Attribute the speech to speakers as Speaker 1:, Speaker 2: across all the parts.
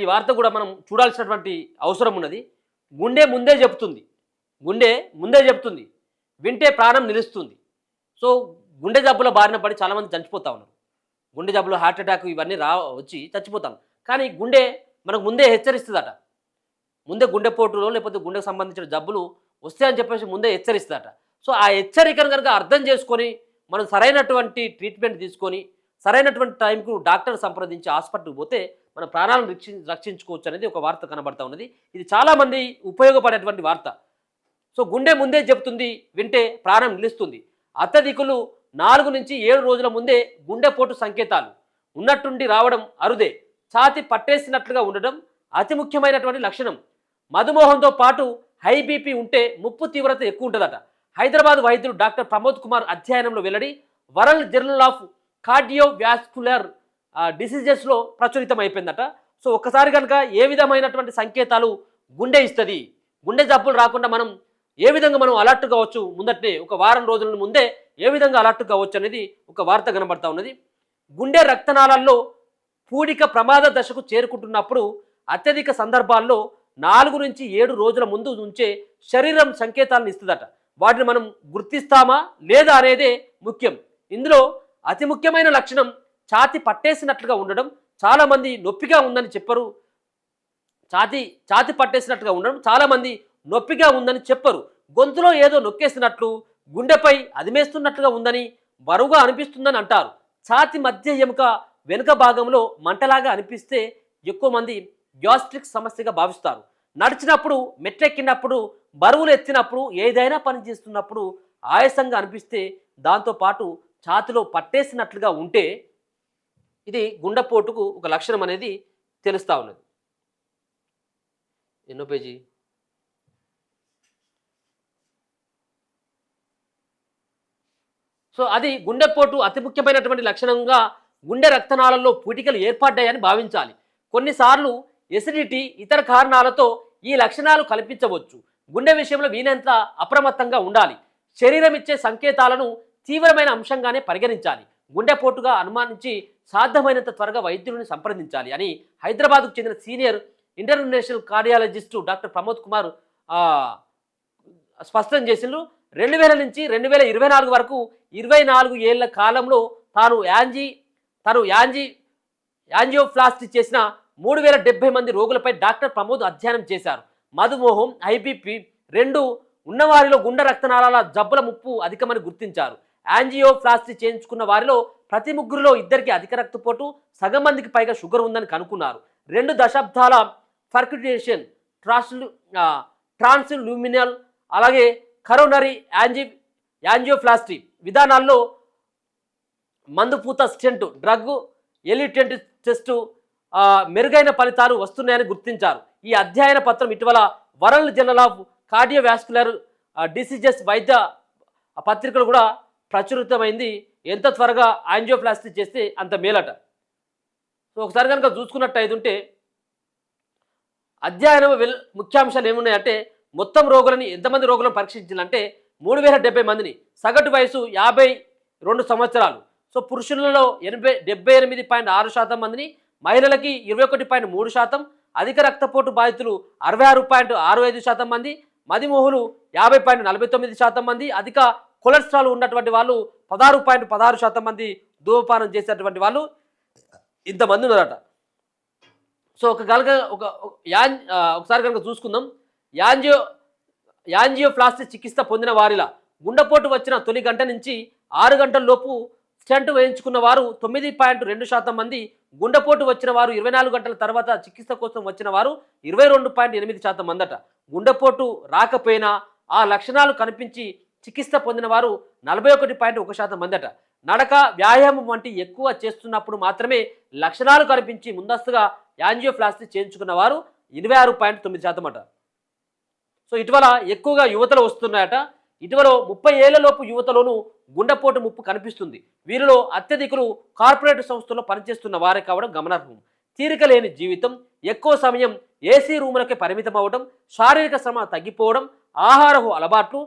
Speaker 1: ఈ వార్త కూడా మనం చూడాల్సినటువంటి అవసరం ఉన్నది. గుండె ముందే చెప్తుంది, వింటే ప్రాణం నిలుస్తుంది. సో గుండె జబ్బుల బారిన పడి చాలామంది చనిపోతా ఉన్నారు. గుండె జబ్బులు, హార్ట్ అటాక్ ఇవన్నీ వచ్చి చచ్చిపోతాం. కానీ గుండె మనకు ముందే హెచ్చరిస్తుందట. ముందే గుండెపోటులో లేకపోతే గుండెకు సంబంధించిన జబ్బులు వస్తాయని చెప్పేసి ముందే హెచ్చరిస్తుందట. సో ఆ హెచ్చరికను కనుక అర్థం చేసుకొని మనం సరైనటువంటి ట్రీట్మెంట్ తీసుకొని సరైనటువంటి టైంకు డాక్టర్ సంప్రదించి హాస్పిటల్కి పోతే మన ప్రాణాలను రక్షించుకోవచ్చు అనేది ఒక వార్త కనబడతా ఉన్నది. ఇది చాలామంది ఉపయోగపడేటువంటి వార్త. సో గుండె ముందే చెప్తుంది, వింటే ప్రాణం నిలుస్తుంది. అత్యధికులు 4 నుంచి 7 రోజుల ముందే గుండెపోటు సంకేతాలు ఉన్నట్టుండి రావడం అరుదే. ఛాతి పట్టేసినట్లుగా ఉండడం అతి ముఖ్యమైనటువంటి లక్షణం. మధుమేహంతో పాటు హై బీపీ ఉంటే ముప్పు తీవ్రత ఎక్కువ ఉంటుందట. హైదరాబాద్ వైద్యులు డాక్టర్ ప్రమోద్ కుమార్ అధ్యయనంలో వెల్లడి. వరల్డ్ జర్నల్ ఆఫ్ కార్డియోవాస్కులర్ డిసీజెస్లో ప్రచురితం అయిపోయిందట. సో ఒక్కసారి కనుక ఏ విధమైనటువంటి సంకేతాలు గుండె ఇస్తుంది, గుండె జబ్బులు రాకుండా మనం ఏ విధంగా మనం అలర్ట్ కావచ్చు, ముందటనే ఒక వారం రోజుల ముందే ఏ విధంగా అలర్ట్ కావచ్చు అనేది ఒక వార్త కనబడతా ఉన్నది. గుండె రక్తనాళాల్లో పూడిక ప్రమాద దశకు చేరుకుంటున్నప్పుడు అత్యధిక సందర్భాల్లో 4 నుంచి 7 రోజుల ముందు నుంచే శరీరం సంకేతాలను ఇస్తుందట. వాటిని మనం గుర్తిస్తామా లేదా అనేదే ముఖ్యం. ఇందులో అతి ముఖ్యమైన లక్షణం ఛాతి పట్టేసినట్లుగా ఉండడం. చాలామంది నొప్పిగా ఉందని చెప్పరు. ఛాతి పట్టేసినట్లుగా ఉండడం చాలామంది నొప్పిగా ఉందని చెప్పరు. గొంతులో ఏదో నొక్కేసినట్లు, గుండెపై అదిమేస్తున్నట్లుగా ఉందని, బరువుగా అనిపిస్తుందని అంటారు. ఛాతి మధ్య ఎముక వెనుక భాగంలో మంటలాగా అనిపిస్తే ఎక్కువ మంది గ్యాస్ట్రిక్ సమస్యగా భావిస్తారు. నడిచినప్పుడు, మెట్లెక్కినప్పుడు, బరువులు ఎత్తినప్పుడు, ఏదైనా పని చేస్తున్నప్పుడు ఆయాసంగా అనిపిస్తే, దాంతోపాటు ఛాతిలో పట్టేసినట్లుగా ఉంటే ఇది గుండెపోటుకు ఒక లక్షణం అనేది తెలుస్తూ ఉన్నది. ఎన్నో పేజీ? సో అది గుండెపోటు అతి ముఖ్యమైనటువంటి లక్షణంగా గుండె రక్తనాళాల్లో పూటికలు ఏర్పడ్డాయని భావించాలి. కొన్నిసార్లు ఎసిడిటీ, ఇతర కారణాలతో ఈ లక్షణాలు కల్పించవచ్చు. గుండె విషయంలో వీలైనంత అప్రమత్తంగా ఉండాలి. శరీరం ఇచ్చే సంకేతాలను తీవ్రమైన అంశంగానే పరిగణించాలి. గుండెపోటుగా అనుమానించి సాధ్యమైనంత త్వరగా వైద్యుడిని సంప్రదించాలి అని హైదరాబాద్కు చెందిన senior international cardiologist doctor Pramod Kumar స్పష్టం చేసిండ్రు. 2000 నుంచి 2024 వరకు 24 ఏళ్ల కాలంలో తాను యాంజియోప్లాస్టీ చేసిన 3070 మంది రోగులపై డాక్టర్ ప్రమోద్ అధ్యయనం చేశారు. మధుమేహం, ఐబీపీ 2 ఉన్నవారిలో గుండె రక్తనాళాల జబ్బుల ముప్పు అధికమని గుర్తించారు. యాంజియోప్లాస్టీ చేయించుకున్న వారిలో ప్రతి 3 2 అధిక రక్తపోటు, సగం మందికి పైగా షుగర్ ఉందని కనుక్కున్నారు. 2 దశాబ్దాల పర్క్యుటేషన్, ట్రాన్స్ల్యూమినల్, అలాగే కరోనరీ యాంజియోప్లాస్టీ విధానాల్లో మందుపూత స్టెంట్, డ్రగ్ ఎలిటెంట్ టెస్ట్ మెరుగైన ఫలితాలు వస్తున్నాయని గుర్తించారు. ఈ అధ్యయన పత్రం ఇటీవల world journal of cardiovascular diseases వైద్య పత్రికలు కూడా ప్రచురితమైంది. ఎంత త్వరగా యాంజియోప్లాస్టీ చేస్తే అంత మేలట. సో ఒకసారి కనుక చూసుకున్నట్టయితే అధ్యయనం ముఖ్యాంశాలు ఏమున్నాయంటే, మొత్తం రోగులని ఎంతమంది రోగులను పరీక్షించాలంటే 3070 మందిని, సగటు వయసు 52 సంవత్సరాలు. సో పురుషులలో 78.6% మందిని, మహిళలకి 21.3%, అధిక రక్తపోటు బాధితులు 66.65% మంది, మధుమేహులు 50.49% మంది, అధిక కొలెస్ట్రాల్ ఉన్నటువంటి వాళ్ళు 16.16% మంది, ధూమపానం చేసేటువంటి వాళ్ళు ఇంతమంది ఉన్నారట. సో ఒకసారి కనుక చూసుకుందాం. యాంజియోప్లాస్టీ చికిత్స పొందిన వారిలా గుండెపోటు వచ్చిన తొలి గంట నుంచి 6 గంటల లోపు స్టెంట్ వేయించుకున్న వారు 9.2% మంది, గుండెపోటు వచ్చిన వారు 24 గంటల తర్వాత చికిత్స కోసం వచ్చిన వారు 22.8% మందట. గుండెపోటు రాకపోయినా ఆ లక్షణాలు కనిపించి చికిత్స పొందిన వారు 41.1% మందట. నడక, వ్యాయామం వంటి ఎక్కువ చేస్తున్నప్పుడు మాత్రమే లక్షణాలు కనిపించి ముందస్తుగా యాంజియోప్లాస్టీ చేయించుకున్న వారు 26.9% అట. సో ఇటీవల ఎక్కువగా యువతలు వస్తున్నాయట. ఇటీవల 30 ఏళ్లలోపు యువతలోనూ గుండెపోటు ముప్పు కనిపిస్తుంది. వీరిలో అత్యధికులు కార్పొరేట్ సంస్థల్లో పనిచేస్తున్న వారే కావడం గమనార్హం. తీరిక లేని జీవితం, ఎక్కువ సమయం ఏసీ రూములకే పరిమితం అవ్వడం, శారీరక శ్రమ తగ్గిపోవడం, ఆహార అలవాట్లు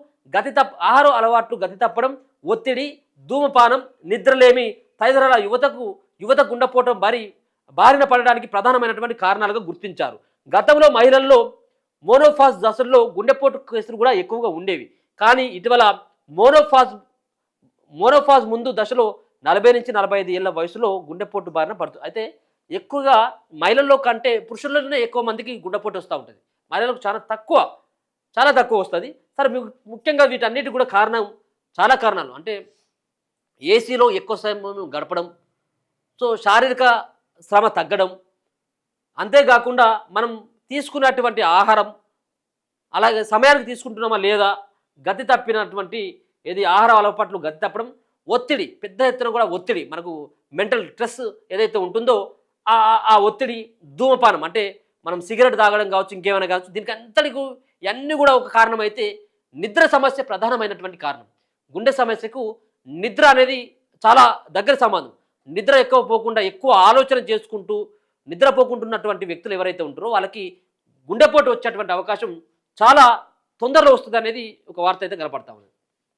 Speaker 1: గతి తప్పడం, ఒత్తిడి, ధూమపానం, నిద్రలేమి తదితరాల యువత గుండెపోటు బారిన పడడానికి ప్రధానమైనటువంటి కారణాలుగా గుర్తించారు. గతంలో మహిళల్లో మోనోఫాజ్ దశల్లో గుండెపోటు కేసులు కూడా ఎక్కువగా ఉండేవి. కానీ ఇటీవల మోనోఫాజ్ మోనోఫాజ్ ముందు దశలో 40 నుంచి 45 ఏళ్ల వయసులో గుండెపోటు బారిన పడుతుంది. అయితే ఎక్కువగా మహిళల్లో కంటే పురుషుల్లోనే ఎక్కువ మందికి గుండెపోటు వస్తూ ఉంటుంది. మహిళలకు చాలా తక్కువ వస్తుంది. సరే మీకు ముఖ్యంగా వీటన్నిటి కూడా కారణం చాలా కారణాలు అంటే ఏసీలో ఎక్కువ సమయం గడపడం, సో శారీరక శ్రమ తగ్గడం, అంతేకాకుండా మనం తీసుకున్నటువంటి ఆహారం అలాగే సమయానికి తీసుకుంటున్నామా లేదా, గతి తప్పినటువంటి ఆహార అలవాట్లు గతి తప్పడం, ఒత్తిడి పెద్ద ఎత్తున కూడా ఒత్తిడి మనకు మెంటల్ స్ట్రెస్ ఏదైతే ఉంటుందో ఆ ఒత్తిడి, ధూమపానం అంటే మనం సిగరెట్ తాగడం కావచ్చు, ఇంకేమైనా కావచ్చు, దీనికి అంతటికి ఇవన్నీ కూడా ఒక కారణం అయితే నిద్ర సమస్య ప్రధానమైనటువంటి కారణం. గుండె సమస్యకు నిద్ర అనేది చాలా దగ్గర సంబంధం. నిద్ర ఎక్కువ పోకుండా ఎక్కువ ఆలోచన చేసుకుంటూ నిద్రపోకుంటున్నటువంటి వ్యక్తులు ఎవరైతే ఉంటారో వాళ్ళకి గుండెపోటు వచ్చేటువంటి అవకాశం చాలా తొందరలో వస్తుంది అనేది ఒక వార్త అయితే కనపడతా ఉంది.